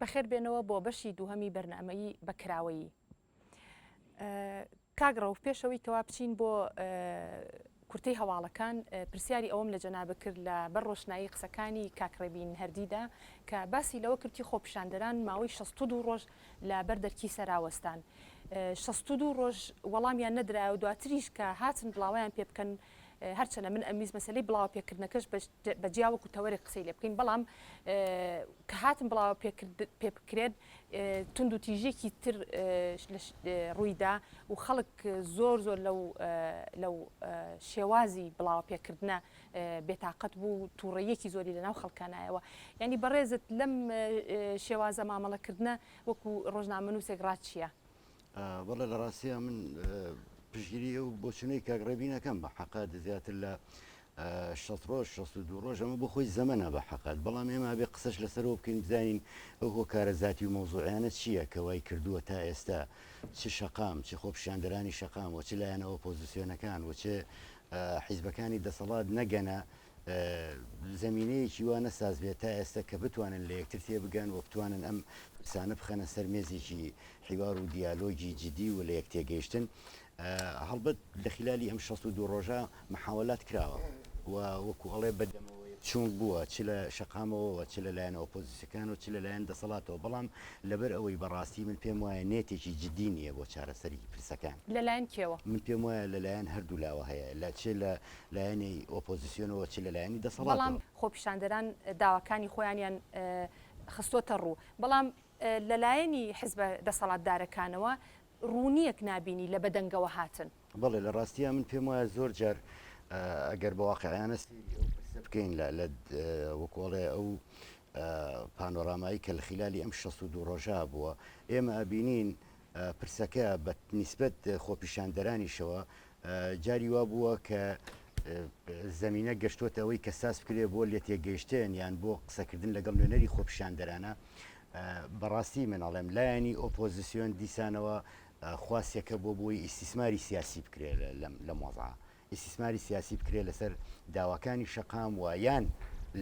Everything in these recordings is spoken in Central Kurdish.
بەخێر بێنەوە بۆ بەشی دووهەمی بەرنامەیی بەکراوەیی. کاگڕەو پێشەوەی کەوا بچین بۆ کورتەی هەواڵەکان پرسیاری ئەوەم لە جەنابە کرد لە بەر ڕۆشنایی قسەکانی کاکڕێبین هەردیدا کە باسی لەوە کردی خۆپیشاندەران ماوەی 62 ڕۆژ لە بەر دەرکی سەراوەستان. 62 ڕۆژ وەڵامیان نەدرا و دواتریش کە هاتن بڵاویان پێ بکەن هەرچەنە من ئەمیز مەسلەی بڵاو پێکردنەکەش بە جیاوەکو تەوەری قسەی لێ بکەین بەڵام کە هاتن بڵاو پێ بکرێت تند و تیژێکی تر ڕوویدا و خەڵک زۆر لەو شێوازی بڵاو پێکردنە بێتاقەت بوو تووڕێیەکی زۆری لەناو خەڵکانایەوە. ینی بەڕێزت لەم شێوازە مامەڵەکردنە وەکو ڕۆژنامەنووسێک ڕاتچیە؟ بەڵێ لە ڕاستیە من پشگیری و بۆچونەی کاگڕێبینەکەم بە حەقات زیاتر لە 60 ڕۆژ 62 ڕۆژ ئەمە بۆ خۆی زەمەنە بە حەقات، بەڵام ئێمە بێ قسەش لەسەرەوە بکەین بزانین ئەو هۆکارە ذاتی و مەوزوعیانە چییە کە وای کردووە تا ئێستا، چ شەقام چ خۆپیشاندەرانی شەقام و چ لایەنەوە ئۆپۆزیسیۆنەکان و چ حیزبەکانی دەسەڵات نەگەنە زمینەیەکی وانە ساز بێت تا ئێستا کە بتوانن لە یەکتر تێ بگەن و بتوانن ئەم قسانە بخەنە سەر مێزێکی حیوار و دیالۆگی جدی و لە یەک تێگەیشتن. هەڵبەت لە خلالی ئەم 62 ڕۆژە محاولات کراوە و وەکو ئەڵێ بەدەمەوەی چوون بووە چ لە شەقامەوە چ لە لایەن ئۆپۆزیسیەکان و چ لە لایەن دەسەڵاتەوە، بەڵام لەبەر ئەوەی بەڕاستی من پێم وایە نێتێکی جدی نییە بۆ چارەسەری پرسەکان. لەلایەن کێوە؟ من پێم وایە لەلایەن هەردوو لاوە هەیە، لە چ لە لایەنی ئۆپۆزیسیۆنەوە چ لە لایەنی دەسەڵات. بەڵام خۆپیشاندەران داواکانی خۆیانیان خستۆتە ڕوو، بەڵام لەلایەنی حیزبە دەسەڵاتدارەکانەوە ڕوونیەک نابینی لە بەدەنگەوە هاتن. بەڵێ لە ڕاستیە من پێم وایە زۆر جار ئەگەر بە واقعیانەستی بکەین لە وەکۆڵێ ئەو پانۆرامایی کە لە خلالی ئەم 62 ڕۆژە بووە ئێمە ئەبینین پرسەکە بە نیسبەت خۆپیشاندەرانیشەوە جاری وا بووە کە زمینە گەشتوتە ئەوەی کە ساس بکرێ بۆ لێ تێگەیشتن یان بۆ قسەکردن لەگەڵ نوێنەری خۆپیشاندەرانە. بەڕاستی منەڵێم لایەنی ئۆپۆزیسیۆن دیسانەوە خواستێکە بۆ بۆی ئیسیسماری سیاسی بکرێ لە مۆزعە، ئیسیسماری سیاسی بکرێ لەسەر داواکانی شەقام و یان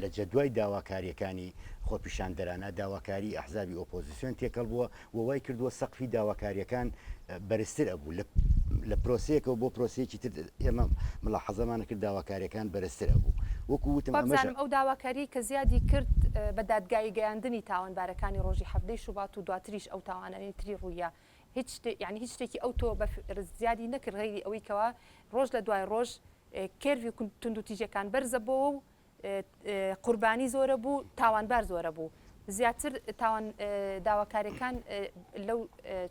لە جەدوای داواکاریەکانی خۆپیشاندەرانە داواکاری ئەحزابی ئۆپۆزیسیۆن تێکەڵ بووە و وای کردووە سەقفی داواکاریەکان بەرزتر ئەبوو لە پرۆسەیەکەوە بۆ پرۆسەیەکی تر ئێمە ملاحەزەمانە کرد داواکاریەکان بەرزتر ئەبوو. وەکو وتم بزانم ئەو داواکاری کە زیادی کرد بە دادگای گەیاندنی تاوانبارەکانی ڕۆژی هەفتەی شوبات و دواتریش ئەو تاوانانی تری ڕوویە هیچ شتێکی ئەو تۆ بە زیادی نەکرد غەیری ئەوەی کەوا ڕۆژ لە دوای ڕۆژ کێروی تونند و تیژەکان بەرزە بۆ و قوربانی زۆرە بوو، تاوانبار زۆرە بوو. زیاتر تاوان داواکاریەکان لەو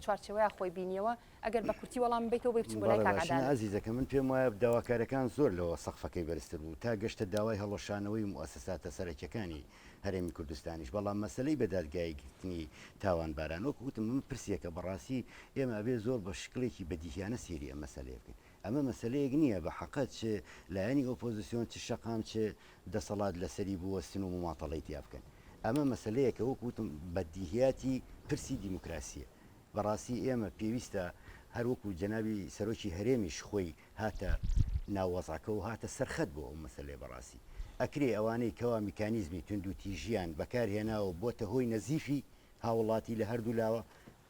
چوارچێوەیە خۆی بینیەوە ئەگەر بە کورتی وەڵام بیتەوە بچ بۆ لای کاکعادالە. عەزیزەکە من پێم وایە داواکاریەکان زۆر لەوە سەقفەکەی بەرزتر بوو تا گەشتە داوای هەڵەشانەوەی موەسسەساتە سەرەکیەکانی هەرێمی کوردستانیش، بەڵام مەسلەی بە دادگاییگرتنی تاوانباران وەکو وتم من پرسیەکە بەڕاستی ئێمە ئەبێ زۆر بە شکلێکی بەدیهیانە سێری ئەم مەسەلەیە بکەین. ئەمە مەسلەیەک نییە بە حەقەت چ لایەنی ئۆپۆزیسیۆن چ شەقام چ دەسەڵات لەسەری بوەستن و مماطەڵەی تیا بکەن. ئەمە مەسلەیەکە وەکو وتم بەدیهیاتی پرسی دیموکراسیە. بەڕاستی ئێمە پێویستە هەروەکو جەنابی سەرۆکی هەرێمیش خۆی هاتە ناوەزعەکە و هاتە سەرخەت بۆ ئەو مەسلەی بەڕاستی ئەکرێ ئەوانەی کەوا میکانیزمی تونند و تیژیان بەکارهێناوە بۆتە هۆی نەزیفی هاوڵاتی لە هەردوو لاوە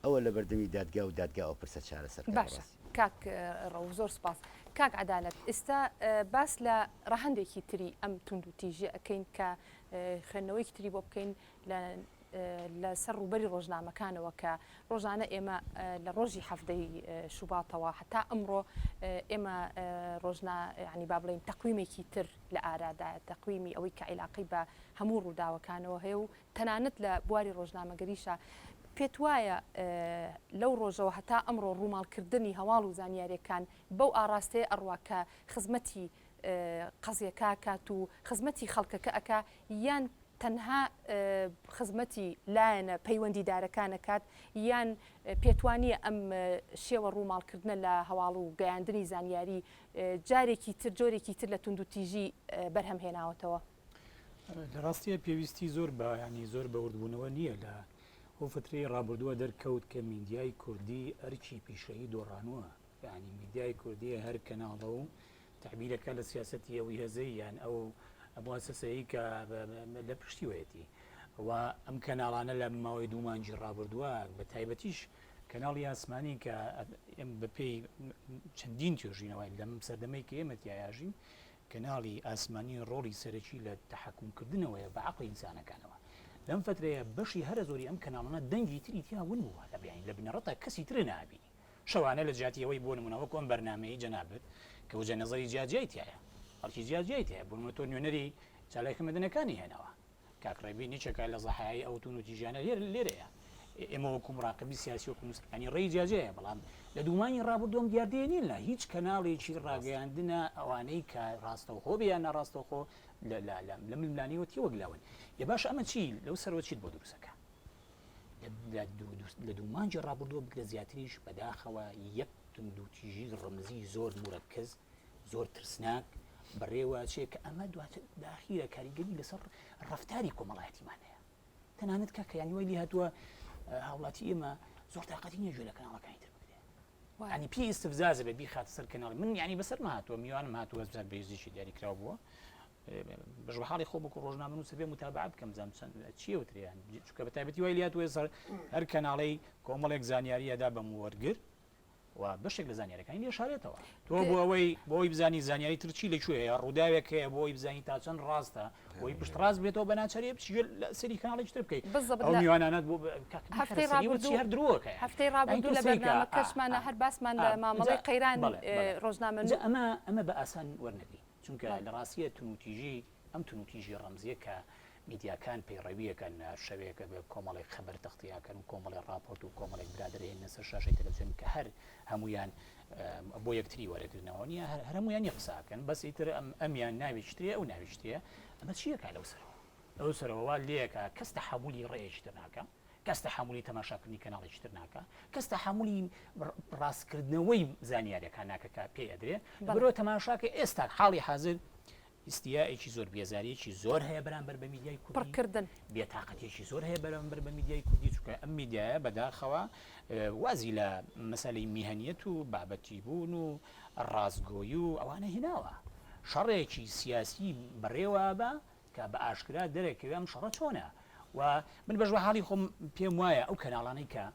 ئەوە لە بەردەمی دادگا و دادگا ئەو پرسە چارەسەر. باشە کاک ڕەو زۆر سپاس. کاک عەدالەت ئێستا باس لە ڕەهەندێکی تری ئەم تونند و تیژە ئەەکەین کە خوێندنەوەیکی تری بۆ بکەین لە سەر ڕووبەری ڕۆژنامەکانەوە کە ڕۆژانە ئێمە لە ڕۆژی هەفتەی شوباتەوە هەتا ئەمڕۆ ئێمە ڕۆژنا ینی با بڵێن تەقویمێکی تر لە ئارادایە تەقویمی ئەوەی کە عیلاقی بە هەموو ڕووداوەکانەوە هەیە و تەنانەت لە بواری ڕۆژنامەگەریشە پێت وایە لەو ڕۆژەوە هەتا ئەمڕۆ ڕووماڵکردنی هەواڵ و زانیاریەکان بەو ئاراستەیە ئەڕوا کە خزمەتی قەزیەکە کات و خزمەتی خەڵکەکە ئەکا یان تەنها خزمەتی لایەنە پەیوەندیدارەکانە کات یان پێتوانیە ئەم شێوە ڕووماڵکردنە لە هەواڵ و گەیاندنی زانیاری جارێکی تر جۆرێکی تر لە تونند و تیژی بەرهەم هێناوەتەوە. لە ڕاستیە پێویستی زۆر بە ینی زۆر بەوردبوونەوە نییە لە ئەو فترەی ڕابردووە دەرکەوت کە میدیای کوردی ئەرکی پیشەیی دۆڕانووە، ینی میدیای کوردی هەر کەناڵە و تعبیرەکە لە سیاسەتی ئەوی هەزەی یان ئەو مؤسسەیە کە لە پشتیوەتی و ئەم کەناڵانە لە ماوەی دوومانجی ڕابردووە بە تایبەتیش کەناڵی ئاسمانی کە ئێم بەپێی چەندین توێژینەوەی لەم سەردەمەی کە ئێمە تیاژین کەناڵی ئاسمانی ڕۆڵی سەرەکی لە تەحکومکردنەوەیە بە عەقڵی ئینسانەکانەوە لەم فترەیە بەشی هەرە زۆری ئەم کەناڵانە دەنگی تری تیا ون بووە لە بیانی لە بنەڕەتە کەسی تر نابینی شەوانە لە جیاتیەوەی بۆ نمونەوە کۆم بەرنامەی جەنابەت کە وجە نەزەری جیاجیای تایە هەڵکی جیاجیای تایە بۆ نمونە تۆ نوێنەری چالاکی مەدەنەکانی هێنەوە کاکڕێبی نیچەکە لە زەحایی ئەو تون و تیژانە لێرەیە ئێمە وەکو مراقبی سیاسی و کوردستانی ڕێی جیاجەیە بەڵام لە دوومانی ڕابردووەم دیاردێنین لە هیچ کەناڵێکی ڕاگەیاندنە ئەوانەی کە ڕاستەوخۆ بیان ناڕاستەوخۆ لە ململانیەوە تێوەگلاون یە باش ئەمە چی لەو سەرەوە چیت بۆ دروستەکە لە دوومانجی ڕابردووە بگرە زیاتریش بەداخەوە یەک تند و تیژی ڕمزی زۆر مرەکز زۆر ترسناک بەڕێوە چێ کە ئەمە دواتر داخیرە کاریگەری لەسەر ڕەفتاری کۆمەڵایەتیمانەیە تەنانەت کە یانیوەی لی هاتووە هاوڵاتی ئێمە زۆر تااقەتی نییە گوێ لە کەناڵەکانی تر بکرێ ینی پێی ئستفزازە بێ بیخاتە سەر کەناڵی من ینی بەسەر ماهاتوە میوانم هاتووە بزار بێزیشی دیاریکرااو بووە بەژ حاڵی خۆ بکو ڕۆژنامە نووسە بێ متابعە بکەم زانم چیە وتریان چونکە بە تایبەتی وای لاتوێ سەر هەر کەناڵەی کۆمەڵێک زانیاریەدا بە وەرگر و بەشێک لە زانیاریەکانی لێ شارێتەوە تۆ بۆ ئەوەی بزانی زانیاری ترچی لەکوێیە ڕووداوێک هەیە بۆی بزانی تا چەند ڕاستە بۆی پشت ڕاست بێتەوە بە ناچارێ بچێت لە سەری کەناڵێکی تر بکەیت ئەو میوانانەت بۆ هەفتەی ڕابردوو هەر درۆکە هەفتەی ڕابردوو لە بەرنامە کەشمانە هەر باسمان لە مامەڵەی قەیران ڕۆژنامە ئەمە بە ئاسان وەرنەگری چونکە لە ڕاستیە تونوتیژی ئەم تونوتیژی ڕەمزیە کە میدیاکان پەیڕەویەکەن شەوەیەکە بێ کۆمەڵێک خەبەر تەختیاکەن و کۆمەڵی ڕاپۆرت و کۆمەڵێک برادرهێنە سەر شاشەی تەلەڤیزیۆن کە هەر هەمویان بۆ یەکتری وەرەگرنەوە نیە هەمویان یە قساکەن بەس ئیتر ئەمیان ناویشتریە ئەو ناویشتریە ئەمە چیەکە لەو سەرەوە ئەو سەرەوە لێەکە کەس تەحەمولی ڕێیەکی تر ناکە کەس تەحەمولی تەماشاکردنی کەناڵێکی تر ناکە کەس تەحەمولی ڕاستکردنەوەی زانیاریەکان ناکە کە پێی ئەدرێ بەرەوە تەماشاکە ئێستا حاڵی حاضر ئیستیایەکی زۆر بێزاریەکی زۆر هەیە بەرامبەر بە میدیای کوردی پڕکردن بێتاقەتێکی زۆر هەیە بەرامبەر بە میدیای کوردی چونکە ئەم میدیایە بەداخەوە وازی لە مەسەلەی میهەنیەت و بابەتی بوون و ڕاستگۆیی و ئەوانە هێناوە شەڕێکی سیاسی بەڕێوە بە کە بە ئاشکرا دەرەکەوێ ئەم شەڕە چۆنە و من بەژوە حاڵی خۆم پێم وایە ئەو کەناڵانەی کە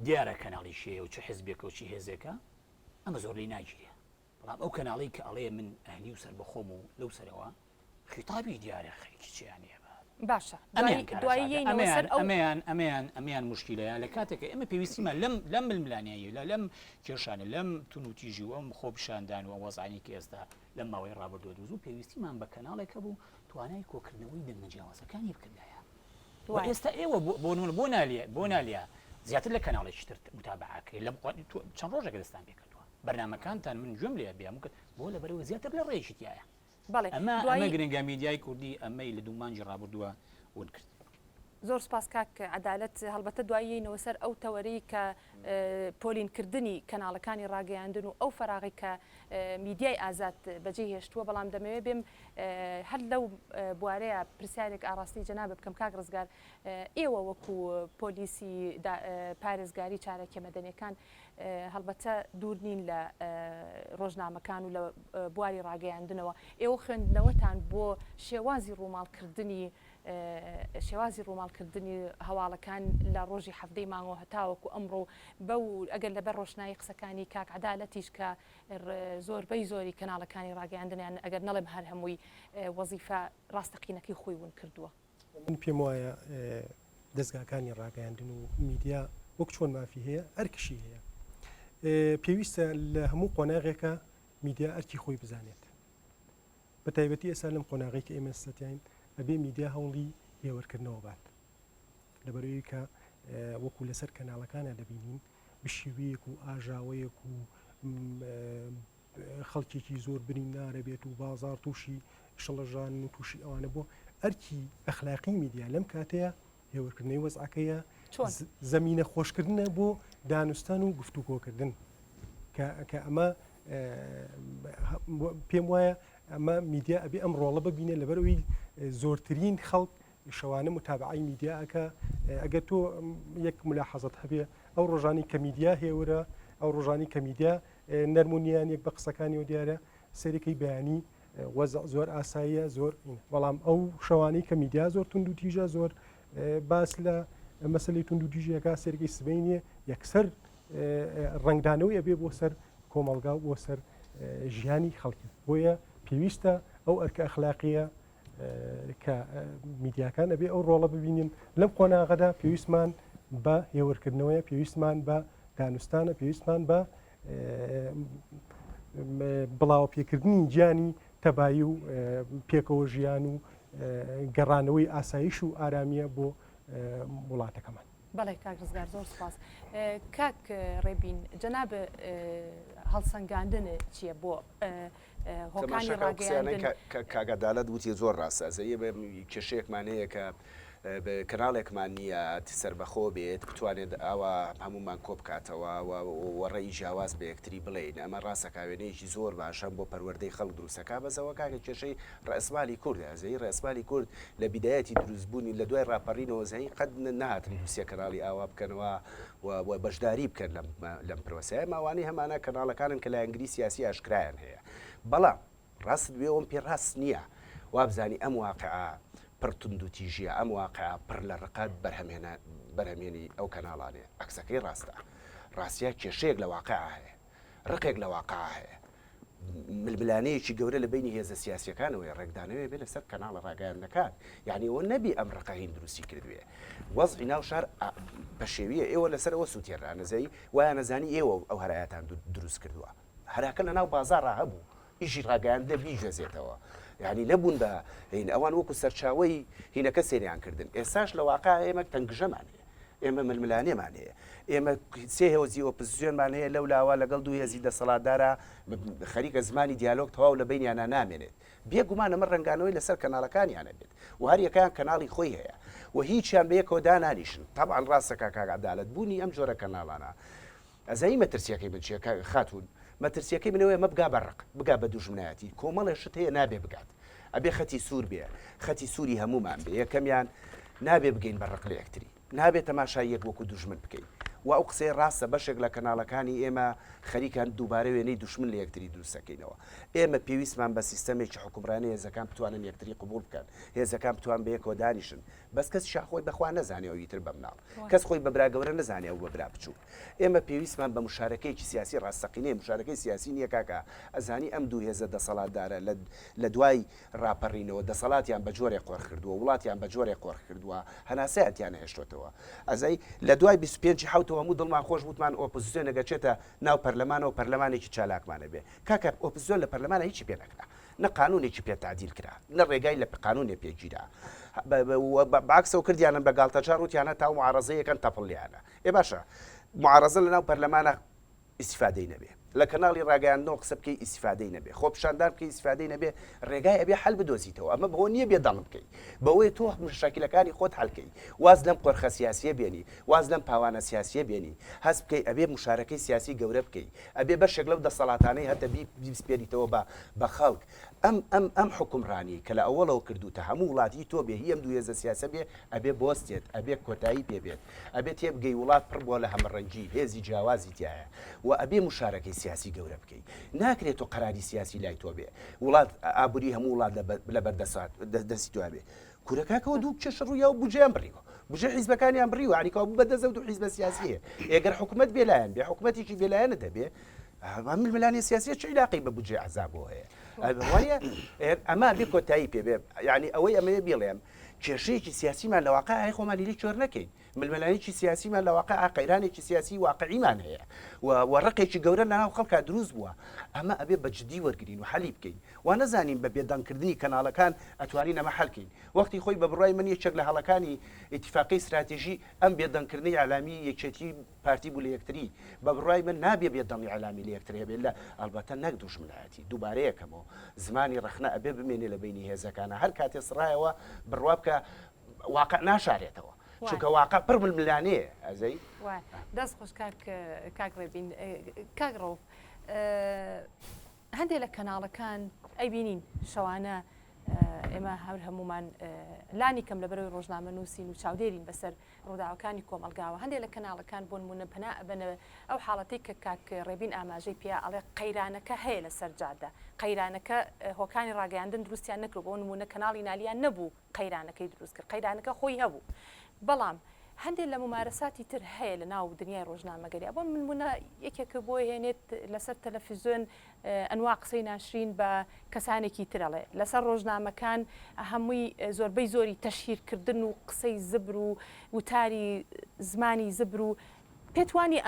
دیارە کەناڵی شێ و چه حزبێکە و چی هێزێکە ئەمە زۆر لی ناگیرێ بەڵام ئەو کەناڵی کە ئەڵێ من ئەهلی و سەر بەخۆم و لەو سەرەوە خیتابی دیارە خەریکی چیانەیە باشە ئەمیان مشکیلەیە لە کاتێکە ئێمە پێویستیمە لەم ململانیایی لەم کێشانە لەم تونوتیژی و ئەم خۆپشاندان و ئەوەزانی کە ئێستا لەم ماوەی ڕابردووە دووز و پێویستیمان بە کەناڵێکە بوو توانای کۆکردنەوەی دەنگەجیاوازەکانی بکردایە ئێستا ئێوە بۆ نالە زیاتر لە کەناڵێکی تر متابعەکەی لە چەند ڕۆژێک دەستان پێ کردووە بەرنامەکانتان من گوێم لێ بێم کرد بۆ لە بەرەوە زیاتر لە ڕێژی تایە ئەمە گرنگە میدیای کوردی ئەمەی لە دوومانجی ڕابردووە ون کرد زۆر سپاس کاک عەدالەت هەڵبەتە دوایینەوە سەر ئەو تەوەرەی کە پۆلینکردنی کەناڵەکانی ڕاگەیاندن و ئەو فەراغی کە میدیای ئازاد بەجێ هێشتووە بەڵام دەمەوێت بێم هەر لەو بوارەیە پرسیارێک ئاڕاستی جەنابە بکەم کاک ڕزگار ئێوە وەکو پۆلیسی پارێزگاری چارەکە مەدەنیەکان هەڵبەتە دوور نین لە ڕۆژنامەکان و لە بواری ڕاگەیاندنەوە ئێوە خوێندنەوەتان بۆ شێوازی ڕووماڵکردنی هەواڵەکان لە ڕۆژی هەفتەی مانگۆ هەتاوەکو ئەمڕۆ بەو ئەگەر لەبەر ڕۆشنایی قسەکانی کاک عەدالەتیش کە زۆربەی زۆری کەناڵەکانی ڕاگەیاندنیان ئەگەر نەڵێم هەر هەمووی وەزیفە ڕاستەقینەکەی خۆی ون کردووە من پێم وایە دەستگاکانی ڕاگەیاندن و میدیا وەک چۆن مافی هەیە ئەرکشی هەیە پێویستە لە هەموو قۆناغێکە میدیا ئەرکی خۆی بزانێت بە تایبەتی ئێستا لەم قۆناغی کە ئێمە سەتیاین ئەبێ میدیا هەوڵی هێوەرکردنەوە بات لەبەرەوەی کە وەکو لەسەر کەناڵەکانە دەبینین بشیوەیەک و ئاژاوەیەک و خەڵکێکی زۆر برینارە بێت و بازار تووشی شەڵەژان و تووشی ئەوانە بۆ ئەرکی ئەخلاقی میدیا لەم کاتەیە هێوەرکردنەوەی وەزعەکەیە زەمینە خۆشکردنە بۆ دانوستان و گفتوگۆکردن کە ئەمە پێم وایە ئەمە میدیا ئەبێ ئەم ڕۆڵە ببینێ لەبەرەوەی زۆرترین خەڵک شەوانە متابعی میدیاکە ئەگەر تۆ یەک ملاحەزت هەبێ ئەو ڕۆژانی کە میدیا هێورە ئەو ڕۆژانی کە میدیا نەرمونیان یەک بە قسەکانی و دیارە سەرەکەی بەیانی وەزع زۆر ئاساییە زۆر بەڵام ئەو شەوانی کە میدیا زۆر تونند و تیژە زۆر باس لە مەسلەی تونند و تیژیەکە سێرگەی سبینیە یەکسەر ڕنگدانەوەی ئەبێ بۆ سەر کۆمەلگا بۆ سەر ژیانی خەڵکی بۆیە پێویستە ئەو ئەرکە ئەخلاقیە کە میدیاکان ئەبێ ئەو ڕۆڵە ببینین لەم قۆناغەدا پێویستمان بە هێوەرکردنەوەیە پێویستمان بە دانوستانە پێویستمان بە بڵاو پێکردنی گیانی تەبایی و پێکەوە ژیان و گەڕانەوەی ئاسایش و ئارامیە بۆ وڵاتەکەمان. بەڵێ کاک ڕزگار زۆر سپاس. کاک ڕێبین جەناب هەڵسەنگاندنە چییە بۆ هۆکانی ڕاگەیاندن؟ کاگادالت وتی زۆر ڕاستە ئەزەیە بە کێشەیەکمان هەیە کە کەناڵێکمان نییە سەربەخۆ بێت بتوانێت ئەوە هەمومان کۆ بکاتەوە وەڕێی جیاواز بە یەکتری بڵێن ئەمە ڕاستەکاوێنەیەکی زۆر باشەم بۆ پەروەردەی خەڵک دروستەکە بەزەوە کاکە کێشەی ڕێسمالی کورد ئەزەی ڕێسمالی کورد لە بیدایەتی دروستبوونی لە دوای ڕاپەڕینەوە زەی قەت نهاتن دووسە کەناڵی ئاوا بکەنەوە و بەشداری بکەن لەم پرۆسەیە ماوانەی هەمانە کەناڵەکانن کە لایەنگری سیاسی ئاشکرایان هەیە بەڵام ڕاست بێ ئەوم پێ ڕاست نییە وابزانی ئەم واقعە پڕ تونند و تیژیە ئەم واقعە پڕ لە ڕقات بەرهەمێنی ئەو کەناڵانێ ئەکسەکەی ڕاستە ڕاستیە کێشەیەک لە واقعە هەیە ڕقێک لە واقعە هەیە ململانەیەکی گەورە لە بینی هێزە سیاسیەکانەوەی ڕێکدانەوەی بێ لەسەر کەناڵە ڕاگەیاندنەکان یعنی ئەوە نەبی ئەم ڕقەهین دروستی کردوێ وەزعی ناو شار بە شێویە ئێوە لەسەر ئەوە سووتێڕانەزەی وایە نەزانی ئێوە ئەو هەرایەتان دروست کردووە هەراکە لە ناو بازاڕ هەبوو ئیشی ڕاگەیاندە بیژێزێتەوە یعنی نەبوون بە ئەوان وەکو سەرچاوی هینەکە سێریان کردن ئێساش لە واقع ئێمە تەنگژەمان هەیە ئێمە ململانێمان هەیە ئێمە سێ هێوزی ئۆپۆزیسیۆنمان هەیە لەو لاوە لەگەڵ دوو هێزی دەسەڵاتدارە خەریکە زمانی دیالۆگ تەواو لە بینیانە نامێنێت بێگومان ئەمە ڕنگانەوەی لەسەر کەناڵەکانیانە بێت و هەر یەکەیان کەناڵی خۆی هەیە و هیچیان بە یەکەوە دانانیشن طبعاً ڕاستەکە کاگادالت بوونی ئەم جۆرە کەناڵانە ئەزایی مەترسیەکەی بچیە خاتون مەترسیەکەی منەوەی مە بگا بەڕق بگا بە دوژمنایەتی کۆمەڵێ شت هەیە نابێ بگات ئەبێ خەتی سوور بێ خەتی سووری هەمومان بێ یەکەمیان نابێ بگەین بەڕق لە یەکتری نابێت تەماشای یەک وەکو دوژمن بکەین و ئەو قسەی ڕاستە بەشێک لە کەناڵەکانی ئێمە خەریکان دووبارە وێنەی دوشمن لە یەکتری دروستەکەینەوە ئێمە پێویستمان بە سیستەمێکی حکومڕانی هێزەکان بتوانن یەکتری قبول بکەن هێزەکان بتوان بە یەکەوە دانیشن بەس کەس شاخۆی بەخوا نەزانێەوە ئیتر بە مناڵ کەس خۆی بەبرا گەورە نەزانێ و بەبرا بچوو ئێمە پێویستمان بە مشارەکەیکی سیاسی ڕاستەقینەیە مشارەکەی سیاسی نییە کاکە ئەزانی ئەم دوو هێزە دەسەڵاتدارە لە دوای ڕاپەڕینەوە دەسەڵاتیان بە جۆرێک قۆڕ کردووە وڵاتیان بە جۆرێک قۆڕ کردووە هەناسەیەتیان هێشتوتەوە ئەزای لە دوای 25 حوتەوە هەموو دڵمان خۆش بوتمان ئۆپۆزیسیۆن نەگەچێتە ناو پەرلەمانەوە پەرلەمانێکی چالاکمانە بێ کاکە ئۆپۆزیسیۆن لە پەرلەمانە هیچی پێ نەکرا نە قانونێکی پێ تعدیل کرا نە ڕێگای لە قانونێ پێگیرا باکسەوە کردیانن بە گاڵتەجار وتیانە تا معارەزەیەکەن تەپڵیانە ئێ باشە معارەزە لە ناو پەرلەمانە ئیسیفادەی نەبێ لە کەناڵی ڕاگەیاندنەوە قسە بکەی ئیسیفادەی نەبێ خۆ پیشاندار بکەی ئیسیفادەی نەبێ ڕێگای ئەبێ حەل بدۆزیتەوە ئەمە بەوە نییە بێ دەڵ بکەی بەوەی تۆ مشاکلەکانی خۆت حەلکەی واز لەم قۆرخە سیاسیە بێنی واز لەم پاوانە سیاسیە بێنی هەست بکەی ئەبێ مشارەکەی سیاسی گەورە بکەی ئەبێ بەشێک لەو دەسەڵاتانەی هەتە بیسپێریتەوە بە خەڵک ئەم حکومڕانی کە لە ئەوڵەوە کردوتە هەموو وڵاتی تۆ بێ هی ئەم دوو هێزە سیاسە بێ ئەبێ بۆستێت ئەبێ کۆتایی پێبێت ئەبێت تێبگەی وڵات پڕ بۆ لە هەمەڕەنگی هێزی جیاوازی تایە و ئەبێ مشارەکەی سیاسی گەورە بکەی ناکرێت تۆ قەراری سیاسی لای تۆ بێ وڵات ئابووری هەموو وڵات لە بەردەسات دەستی توە بێ کورەکەکەەوە دوو کێشە ڕوویە و بجیان بڕیوە بژە حیزبەکانیان بڕیوە علیکاو بوو بەدەزە و دوو حیزبە سیاسیە ئێگەر حکوومەت بێلایەن بێ حکوومەتێکی بێلایەنە دەبێ ململانی سیاسی چ علاقەی بە بودجێ عەزابەوە هەیە وایە ئەمە بێ کۆتایی پێبێ یعنی ئەوەی ئەمەیە بێڵێم کێشەیەکی سیاسیمان لە واقع خۆمانی لێ چۆر نەکەین ململانێکی سیاسیمان لە واقع قەیرانێکی سیاسی واقعیمان هەیە و ڕقێکی گەورە لە ناو خەڵکا دروست بووە ئەمە ئەبێ بە جدی وەرگین و حەلی بکەین و نەزانین بە بێدانکردنی کەناڵەکان ئەتوانین ئەمە حەلکەین وەختی خۆی بە بڕای من یەکێک لە هەڵەکانی ئیتیفاقی استراتیژی ئەم بێدانکردنی عەلامی یەکێتی پارتی بوو لە یەکتری بە بڕای من نابێ بێدەنگی عەلامی لە یەکتر هەبێت لە ئەلبەتە نەک دوژمنایەتی دووبارەیەکەمەوە زمانی ڕەخنە ئەبێ بمێنێ لە بینی هێزەکانە هەر کاتێ سڕایەوە بڕوا بکە واقع ناشارێتەوە چونکە واقع پڕ ململانەیە ئەزەی دەست خۆش کاک ڕێبین کاگڕۆ هەندێک لە کەناڵەکان ئەیبینین شەوانە ئێمە هەر هەمومان لانی کەم لە بەرەوەی ڕۆژنامە نووسین و چاودێرین بەسەر ڕووداوەکانی کۆمەلگاوە هەندێک لە کەناڵەکان بۆ نمونە پەنا بنە ئەو حاڵەتی کە کاک ڕێبین ئاماژەی پێیا ئەڵێ قەیرانەکە هەیە لەسەر جادە قەیرانەکە هۆکانی ڕاگەیاندن دروستیان نەکرد بۆ نمونە کەناڵی نالیان نەبوو قەیرانەکەی دروست کرد قەیرانەکە خۆی هەبوو بەڵام هەندێک لە ممارەساتی تر هەیە لە ناو دنیای ڕۆژنامەگەری بۆ منمونە یەکێکە بۆ هێنێت لەسەر تەلەڤیزیۆن ئەنوا قسەی ناشرین بە کەسانێکی ترەڵێ لەسەر ڕۆژنامەکان هەمووی زۆربەی زۆری تەشهیرکردن و قسەی زبر و وتاری زمانی زبر و پێتوانی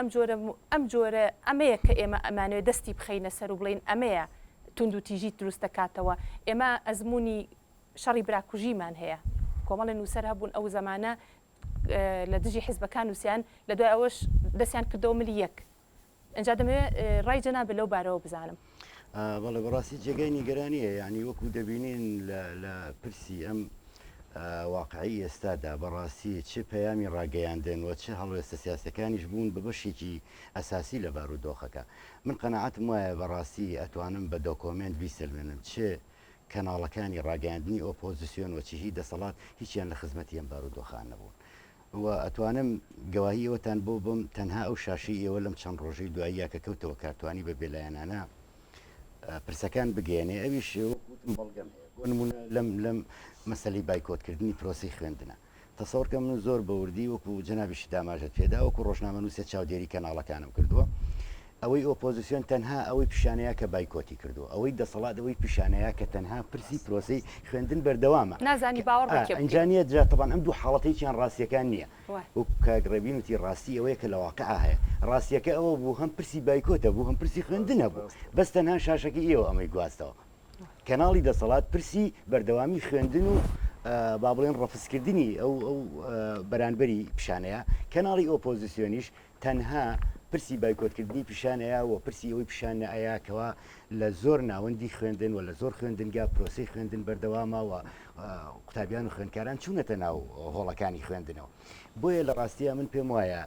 ئەم جۆرە ئەمەیە کە ئێمە ئەمانوێت دەستی بخەینە سەر و بڵین ئەمەیە تونند و تیژی دروست دەکاتەوە ئێمە ئەزمموی شەڕی براکوژیمان هەیە کۆمەڵی نووسەر هەبوون ئەو زەمانە لە دژی حیزبەکان نووسیان لە دوای ئەوەش دەستیان کردەوە ملی یەک ئەجا دەمەوێت ڕای جەنابێت لەو بارەوە بزانم بەڵێ بەڕاستی جێگەی نیگەرانیە یعنی وەکو دەبینین لە پرسی ئەم واقعی ئێستادا بەڕاستی چه پەیامی ڕاگەیاندن و چه هەڵوێستە سیاسەکانیش بوون بە بەشێکی ئەساسی لە بارودۆخەکە من قەنەعەتم وایە بەڕاستی ئەتوانم بە دۆکۆمنت بیسەلمێنم چه کەناڵەکانی ڕاگەیاندنی ئۆپۆزیسیۆن و چی دەسەڵات هیچیان لە خزمەتی ئەم بارودۆخان نەبوون و ئەتوانم گەواهی ئەوەتان بۆ بم تەنها ئەو شاشی ئێوە لەم چەند ڕۆژەی دوایی کە کەوتەوە کارتوانی بە بێلایەنانە پرسەکان بگەێنێ ئەویش بەڵگەم بۆ نمونە لەم مەسەلی بایکۆتکردنی پرۆسی خوێندنە تەسەوڕکە من زۆر بەوردی وەکو جەنابیشی داماژەت پێدا وەکو ڕۆژنامە نووسێت چاودێری کەناڵەکانم کردووە ئەوەی ئۆپۆزیسیۆن تەنها ئەوەی پیشانەیە کە بایکۆتی کردو ئەوەی دەسەڵات ئەوەی پیشانەیە کە تەنها پرسی پرۆسی خوێندن بەردەوامە نازانی باوەڕ ئەنجانیە جا تەبان ئەم دوو حاڵەتەیەکیان ڕاستیەکان نییە وەک کاگڕێبین وتی ڕاستی ئەوەیە کە لە واقعە هەیە ڕاستیەکە ئەوە بوو هەم پرسی بایکۆتە بوو هەم پرسی خوێندنە بوو بەس تەنها شاشەکە ئێوە ئەمەی گواستەوە کەناڵی دەسەڵات پرسی بەردەوامی خوێندن و با بڵێن ڕەفزکردنی ئەو بەرانبەری پیشانەیە کەناڵی ئۆپۆزیسیۆنیش تەنها پرسی بایکۆتکردنی پیشانەیە و پرسی ئەوەی پیشانە ئەیاکەوە لە زۆر ناوەندی خوێندن و لە زۆر خوێندنگا پرۆسی خوێندن بەردەوامەوە قوتابیان و خوێندکاران چوونەتە ناو هۆڵەکانی خوێندنەوە بۆیە لە ڕاستیە من پێم وایە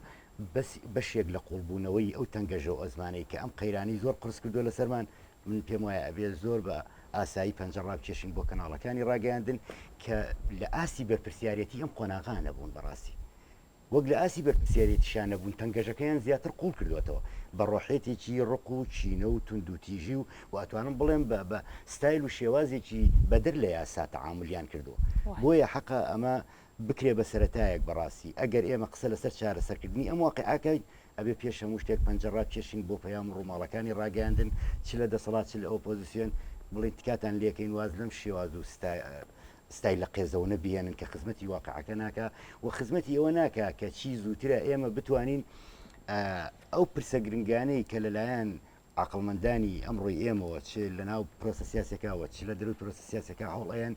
بەشێک لە قوڵبوونەوەی ئەو تەنگەژە و ئەزمانەی کە ئەم قەیرانی زۆر قرس کردو لە سەرمان من پێم وایە ئەبێ زۆر بە ئاسایی پەنجەڕا بکێشین بۆ کەناڵەکانی ڕاگەیاندن کە لە ئاسی بەرپرسیارەتی ئەم قۆناغانە بوون بەڕاستی وەک لە ئاسی بەرپرسیارەتیشانە بوون تەنگەژەکەیان زیاتر قوڵ کردوێتەوە بە ڕۆحێتێکی ڕق و چینە و تونند و تیژی و واتوانم بڵێم بە ستایل و شێوازێکی بەدر لە یاسا تەعاملیان کردووە بۆیە حەقا ئەمە بکرێ بە سەرەتایەک بەڕاستی ئەگەر ئێمە قسە لەسەر چارەسەرکردنی ئەم واقعەکەی ئەبێ پێش هەموو شتێک پەنجەڕا بکێشین بۆ پەیام ڕووماڵەکانی ڕاگەیاندن چ لە دەسەڵات چ لە ئۆپۆزیسیۆن بڵێن تکاتان لێکەین واز لەم شێواز و ستایل لە قێزەوە نەبیێنن کە خزمەتی واقعەکە ناکە و خزمەتی ئەوە ناکە کە چی زووترە ئێمە بتوانین ئەو پرسە گرنگانەی کە لەلایەن عقڵمەندانی ئەمڕۆی ئێمەوە چ لە ناو پرۆسە سیاسەکەەوە چ لە دەروی پرۆسە سیاسەکە هەوڵەیەن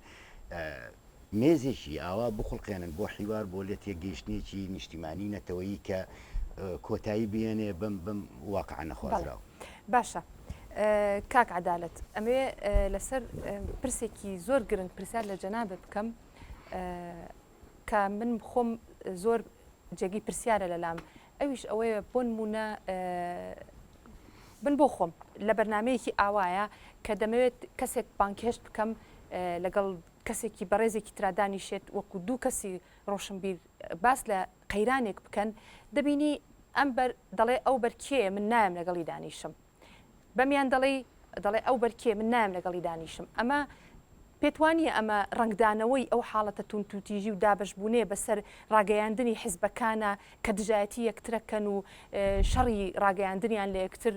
مێزێکی ئاوا بخڵقێنن بۆ حیوار بۆ لێ تێگەیشتنێکی نیشتیمانی نەتەوەیی کە کۆتایی بێنێ بم واقع نەخوازراوە باشە کاک عەدالەت ئەمێ لەسەر پرسێکی زۆر گرنگ پرسیار لە جەنابە بکەم کە من خۆم زۆر جێگی پرسیارە لەلام ئەویش ئەوەیە بۆ نمونە بن بۆ خۆم لە بەرنمەیەکی ئاوایە کە دەمەوێت کەسێک بانکێشت بکەم لەگەڵ کەسێکی بەڕێزێکی ترادانیشێت وەکو دوو کەسی ڕۆشنبیر باس لە قەیرانێک بکەن دەبینی ئەم دەڵێ ئەو بەرکێ من نایم لەگەڵی دانیشم بەمیان دەڵێ ئەو بەرکێ من نایم لەگەڵی دانیشم ئەمە پێتوانیە ئەمە ڕنگدانەوەی ئەو حاڵەتە تونتوتیژی و دابشبوونێ بەسەر ڕاگەیاندنی حیزبەکانە کە دژایەتی یەکترەکەن و شەڕی ڕاگەیاندنیان لە یەکتر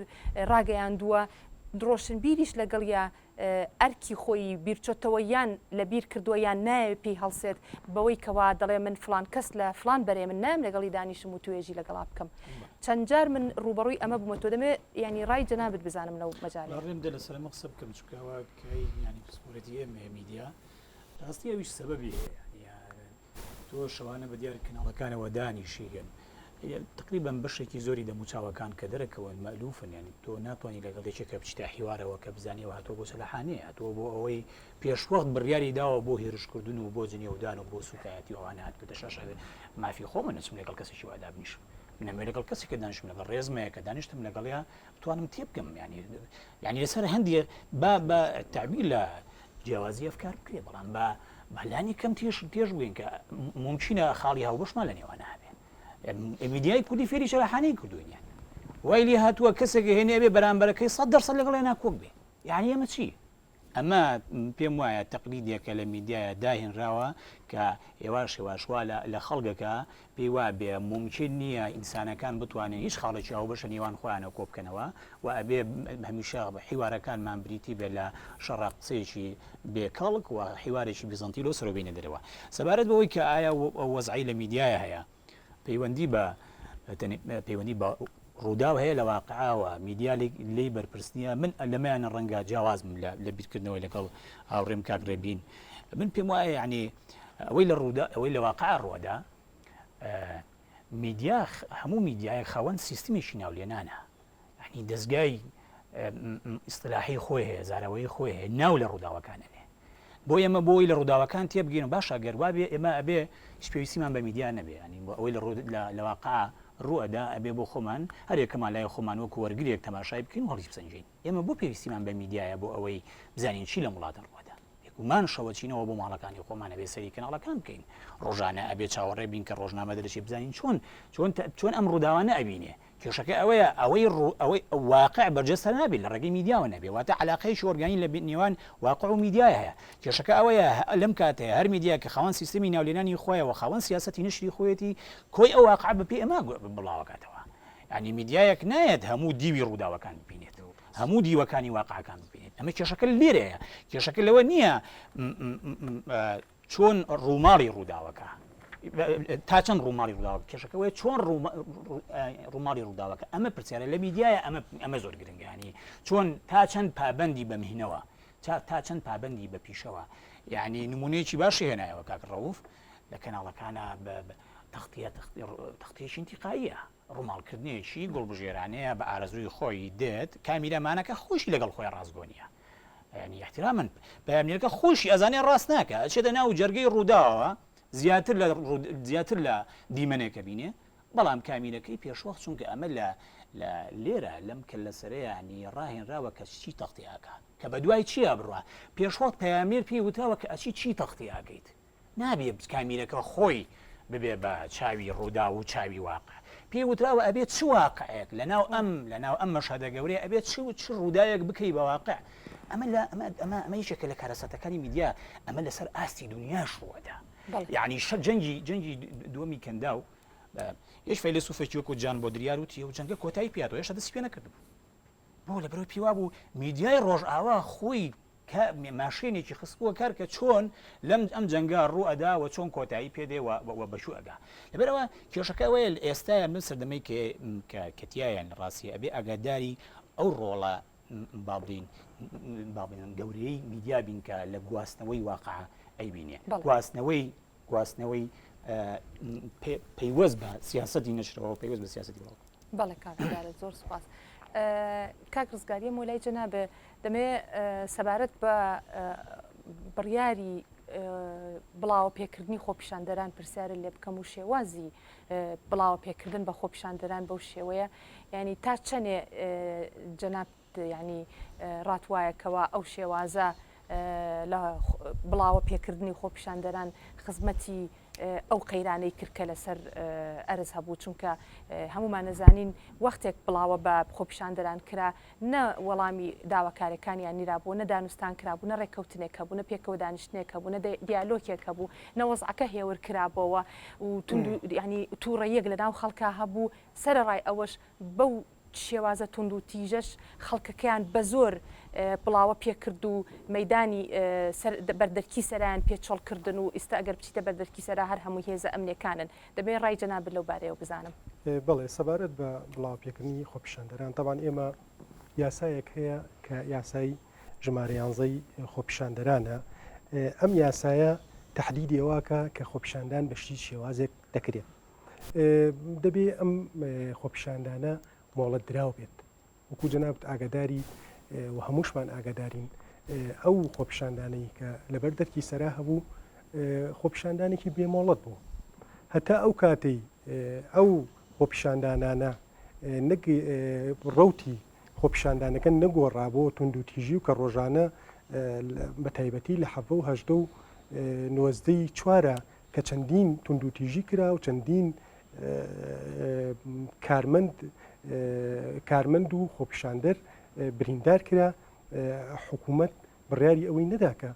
ڕاگەیاندووە درۆشنبیریش لەگەڵیا ئەرکی خۆی بیرچۆتەوە یان لە بیر کردووە یان نایە پێی هەڵسێت بەوەی کەوا دەڵێ من فلان کەس لە فلان بەرێ من نام لەگەڵی دانیشم و توێژی لەگەڵا بکەم چەند جار من ڕوبەڕووی ئەمە بوومە تۆ دەمێ ینی ڕای جەنابت بزانم لەو مەجالە ڕێم دە لەسەر ئەمە قسە بکەم چکەوە کەی ینی پسپۆرەتی ئێمە میدیا ڕاستی ئەویش سەبەبی هەیە تۆ شەوانە بە دیار کەناڵەکانەوە دانیشیگەن تقریبا بەشێکی زۆری دەموچاوەکان کە دەرەکەون مەلوفن ینی تۆ ناتوانانی لەگەڵ یەکێکە بچیتە حیوارەوە کە بزانیەوە هاتۆ بۆ سەلاحانەیە هاتۆ بۆ ئەوەی پێشوەخت بڕیاری داوە بۆ هێرشکردن و بۆ جنێودان و بۆ سوکایەتی ئەوانە هات کە دەشاش مافی خۆمە نەچم لەگەڵ کەسێکی وا دابنیشم منەمێ لەگەڵ کەسی کە دانیشتم لەگەڵ ڕێزمەیە کە دانیشتم لەگەڵیا بتوانم تێ بکەم ینی لەسەر هەندێ بە تعبیر لە جیاوازی ئەفکار بکرێ بەڵام بە بەلانی کەم تێژ بووین کە ممکنە خاڵی هاوبەشمان لە نێوانە هەبێ میدیای کوردی فێری شەرەحانەی کردوینە وای لێ هاتووە کەسێک هێنێ بێ بەرامبەرەکەی 100% لەگەڵ هێنا کۆک بێ یعنی ئەمە چی؟ ئەمە پێم وایە تەقلیدێکە لە میدیایە داهێنراوە کە هێواشێواشوا لە خەڵگەکە پێی وا بێ ممکن نییە ئینسانەکان بتوانێت هیچ خاڵێکی هاوبەشە نێوان خۆیانە کۆ بکەنەوە و ئەبێ هەمیشە حیوارەکانمان بریتی بێت لە شەڕە قسەیەکی بێکەڵک و حیوارێکی بیزانتی لۆ سەرۆبینە دەرەوە سەبارەت بەوەی کە ئایا وەزعی لە میدیایە هەیە پەیوەندی بە ڕووداو هەیە لە واقعاوە میدیا لی بەرپرسنیە من لەمایانە ڕەنگە جیاوازم لە بیرکردنەوەی لەگەڵ هاوڕێم کاگرێبین من پێم وایە یعنی ئەوەی لە واقع ڕوەدا میدیا هەموو میدیایە خاوەن سیستمیشی ناولێنانە ینی دەستگای ئیستلاحی خۆی هەیە زاراوەی خۆی هەیە ناو لە ڕووداوەکانەنێ بۆ ئێمە بۆی لە ڕووداوەکان تێبگەین باشە گەروا بێ ئێمە ئەبێ پێویستیمان بە میدیا نەبێ ینی ئەوەی لە واقع ڕوەدا ئەبێ بۆ خۆمان هەرێکەمان لای خۆمان وەکو وەرگرێک تەماشای بکەین هەڵی بسەنجین ئێمە بۆ پێویستیمان بە میدیایە بۆ ئەوەی بزانین چی لە وڵاتە ڕوەدا یەکمان شەوەچینەوە بۆ ماڵەکانی خۆمانە بێ سەری کەناڵەکان بکەین ڕۆژانە ئەبێ چاوەڕێ بین کە ڕۆژنامە دەرەچی بزانین چۆن ئەم ڕووداوانە ئەبینێ کێشەکە ئەوەیە ئەوەی واقع بەرجەستە نابێت لە ڕێگەی میدیاوە نەبێ واتە علاقەیەکی ئۆرگانی لە نێوان واقع و میدیای هەیە کێشەکە ئەوەیە لەم کاتەیە هەر میدیا کە خاوەن سیستمی ناولێنانی خۆیەوە خاوەن سیاسەتی نشری خۆیەتی کۆی ئەو واقع بەپێ ئەمە بڵاوەکاتەوە ینی میدیایەک نایەت هەموو دیوی ڕووداوەکان ببینێت هەموو دیوەکانی واقعەکان ببینێت ئەمە کێشەکە لێرەیە کێشەکە لەوە نییە چۆن ڕووماڵی ڕووداوەکە تا چەند ڕووماڵی ڕووداوە کێشەکەوەی چۆن ڕووماڵی ڕووداوەکە ئەمە پرسیارە لە میدیایە ئەمە زۆر گرنگانی چۆن تا چەند پابەندی بە مهینەوە تا چەند پابەندی بە پیشەوە یعنی نمونەیەکی باشی هێنایەوە کاک ڕەوف لە کەناڵەکانە تەختەیەکی انتیقاییە ڕووماڵکردنیەکی گوڵبژێرانەیە بە ئارەزووی خۆی دێت کامیرەمانەکە خۆشی لەگەڵ خۆی ڕازگۆنیە ینی احتراماً پەیامنیەکە خۆشی ئەزانێ ڕاست ناکە ئەچێتە ناو جەرگەی ڕووداوە زیاتر لە دیمەنێکە بینێ بەڵام کامیرەکەی پێشوەخت چونکە ئەمە لە لێرە لەم کە لە سەرەیانی ڕاهێنراوە کە چی تەختیاکە کە بە دوای چیە بڕوە پێشوەخت پەیامێر پێی وتاوە کە ئەچی چی تەختیاکەیت نابێ کامیرەکە خۆی ببێ بە چاوی ڕوودا و چاوی واقع پێی وتراوە ئەبێت چ واقعەیەک لەناو ئەم مەشهدە گەورەیە ئەبێت چ ڕووداوێک بکەی بە واقع ئەمە یەکێکە لە کارەسەتەکانی میدیا ئەمە لەسەر ئاستی دنیاش ڕوەدا یعنی جەنگی دووەمی کەندا و هیچ فەیلسوفێکی وەکو جان بۆدریار وتی و جەنگە کۆتایی پیاتەوە هێشتا دەستی پێ نەکردبوو بۆ لەبەرەوەی پێوا بوو میدیای ڕۆژئاوا خۆی ماشێنێکی خستبووە کار کە چۆن ئەم جەنگە ڕوو ئەداوە چۆن کۆتایی پێدێوە بەشوو ئەگا لەبەرەوە کێشەکە ئەوەیە ئێستایە من سەردەمەی کەتیایان ڕاستی ئەبێ ئاگاداری ئەو ڕۆڵە باڵین گەورەی میدیا بین کە لە گواستنەوەی واقع ئەیبینێ گواستنەوەی پەیوەست بە سیاسەتی نشرەوە پەیوەست بە سیاسەتی وڵات بەڵێ کاکدارت زۆر سوپاس کاک ڕزگاریە مۆلای جەنابێ دەمێ سەبارەت بە بڕیاری بڵاوە پێکردنی خۆپیشاندەران پرسیارە لێ بکەم و شێوازی بڵاوە پێکردن بە خۆپیشاندەران بەو شێوەیە ینی تا چەنێ جەناب ینی ڕاتوایەکەوە ئەو شێوازە لە بڵاوە پێکردنی خۆپیشاندەران خزمەتی ئەو قەیرانەی کردکە لەسەر ئەرز هەبوو چونکە هەمومان نەزانین وەختێک بڵاوە بە خۆپیشاندەران کرا نە وەڵامی داواکارەکانیان نیرابوو نە دانوستان کرابوو نە ڕێککەوتنێک هەبوو نە پێکەوە دانیشتنێک هەبوو نە دیالۆکێک هەبوو نەوەزعەکە هێور کرابەوە و ینی تووڕەیەک لە ناو خەڵکا هەبوو سەرڕای ئەوەش بەو شێوازە تونند و تیژەش خەڵکەکەیان بە زۆر بڵاوە پێکرد و مەدانی بەردەرکی سەران پێچۆڵکردن و ئێستا ئەگەر بچیتە بەردەرکی سەرا هەر هەموو هێزە ئەمنەکانن دەبێت ڕای جەناب لەو بارەیەوە بزانم بڵێ سەبارەت بە بڵاو پێکردنی خۆپیشاندەران تاوان ئێمە یاسایەک هەیە کە یاسای ژمارە 11 خۆپیشاندەرانە ئەم یاسایە تحدیدی ئەوواکە کە خۆپیشاندان بەشتی شێوازێک دەکرێت دەبێ ئەم خۆپیشاندانە مۆڵەت دراو بێت وەکو جەنابەت ئاگاداری و هەمووشمان ئاگادارین ئەو خۆپیشاندانەی کە لەبەر دەرکی سەرا هەبوو خۆپیشاندانێکی بێمۆڵەت بوو هەتا ئەو کاتەی ئەو خۆپیشاندانانە ڕەوتی خۆپیشاندانەکە نەگۆڕابەوە تونند و تیژی و کە ڕۆژانە بە تایبەتی لە 1970 چوارە کە چەندین توندوتیژی کرا و چەندین کارمەند و خۆپیشاندەر بریندار کرا حکوومەت بڕیاری ئەوەی نەداکە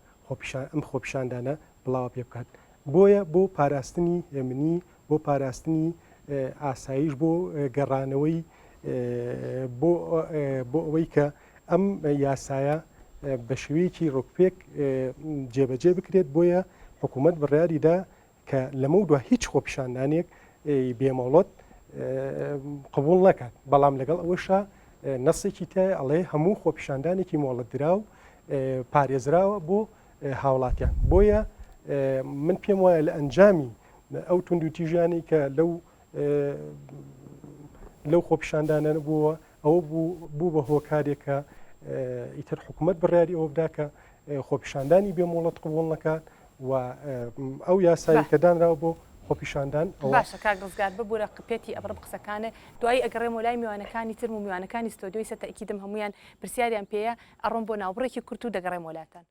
ئەم خۆپیشاندانە بڵاو پێ بکات بۆیە بۆ پاراستنی هێمنی بۆ پاراستنی ئاسایش بۆ گەڕانەوەی بۆ ئەوەی کە ئەم یاسایە بە شێوەیەکی ڕۆکپێک جێبەجێ بکرێت بۆیە حکوومەت بڕیاریدا کە لەمە دووە هیچ خۆپیشاندانێک بێمەوڵەت قبول نەکات بەڵام لەگەڵ ئەوەشە نەسێکی تای ئەڵێ هەموو خۆپیشاندانێکی مۆڵەت دراو پارێزراوە بۆ هاوڵاتیان بۆیە من پێم وایە لە ئەنجامی ئەو توندوتیژیانی کە لەو خۆپیشاندانە بووە ئەوە بوو بە هۆکارێکە ئیتر حکوومەت بڕیاری ئەوە بدا کە خۆپیشاندانی بێمۆڵەت قبول نەکات و ئەو یاسایی کە دانراوە بۆ خۆپیشاندان باشە کاک ڕزگار ببوورە قپێتی ئەبرم قسەکانە دوایی ئەگەڕێم و لای میوانەکانی ترم و میوانەکانی ستۆدیۆی سەتە ئیکیدم هەمویان پرسیاریان پێەیە ئەڕۆم بۆ ناوبڕێکی کورت و دەگەڕێم وڵاتان.